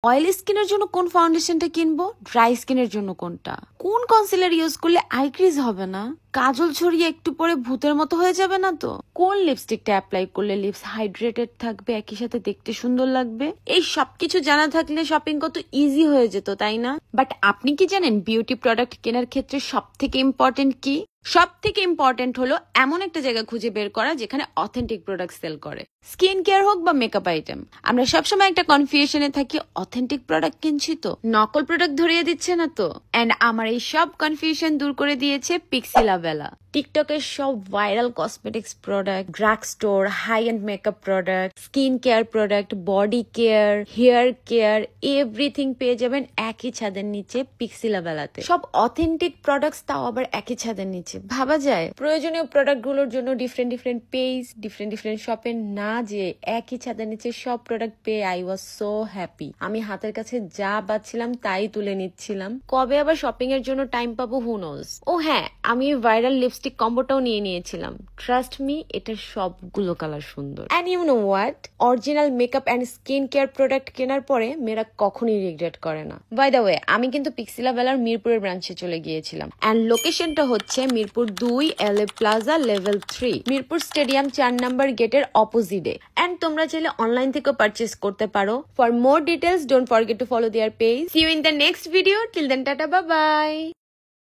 Oily স্কিনের জন্য কোন ফাউন্ডেশনটা কিনবো, ড্রাই স্কিনের জন্য কোনটা, কোন কনসিলার ইউজ করলে আই ক্রিজ হবে না, কাজল ছড়িয়ে একটু পরে ভূতের মতো হয়ে যাবে না তো, কোন লিপস্টিকটা অ্যাপ্লাই করলে লিপস হাইড্রেটেড থাকবে একই সাথে দেখতে সুন্দর লাগবে। এই সবকিছু জানা থাকলে শপিং কত ইজি হয়ে যেত, তাই না? বাট আপনি কি জানেন বিউটি প্রোডাক্ট কেনার ক্ষেত্রে সব থেকে ইম্পর্টেন্ট কি? সব থেকে ইম্পর্টেন্ট হলো এমন একটা জায়গা খুঁজে বের করা যেখানে অথেন্টিক প্রোডাক্ট সেল করে। স্কিন কেয়ার হোক বা মেকআপ আইটেম, আমরা সবসময় একটা কনফিউশনে থাকি, অথেন্টিক প্রোডাক্ট কিনছি তো নকল প্রোডাক্ট ধরিয়ে দিচ্ছে না তো। এন্ড আমার এই সব কনফিউশন দূর করে দিয়েছে পিক্সিলাবেলা। টিকটকের সব viral cosmetics product, drug store, high end makeup product, skin care product, body care, hair care, everything পেয়ে যাবেন একই ছাদের নিচে পিক্সিলাবেলাতে। সব অথেন্টিক প্রোডাক্টস, তাও আবার একই ছাদের নিচে। ভাবা যায় প্রয়োজনীয় প্রোডাক্ট গুলোর জন্য different different page, different different শপে না যে একই ছাদের নিচে সব প্রোডাক্ট পেয়ে আই ওয়াজ সো হ্যাপি। আমি হাতের কাছে যা পাচ্ছিলাম তাই তুলে নিচ্ছিলাম। কবে আবার শপিং এর জন্য টাইম পাবো হু নোজ। ও হ্যাঁ, আমি ভাইরাল লিপস্টিক কম্বোটাও নিয়ে নিয়েছিলাম। ট্রাস্ট মি, এটার সবগুলো কালার সুন্দর। And you know what, original makeup and skin care product কেনার পরে মেয়েরা কখনোই রিগ্রেট করে না। বাই দ্য ওয়ে, আমি কিন্তু পিক্সিলাবেলার মিরপুরের ব্রাঞ্চে চলে গিয়েছিলাম। এন্ড লোকেশনটা হচ্ছে Mirpur 2 LA plaza level 3, Mirpur stadium 4 নম্বর গেটের অপোজিটে। এন্ড তোমরা চাইলে অনলাইন থেকেও পারচেস করতে পারো। For more details don't forget to follow their page. See you in the next video. Till then tata, bye by.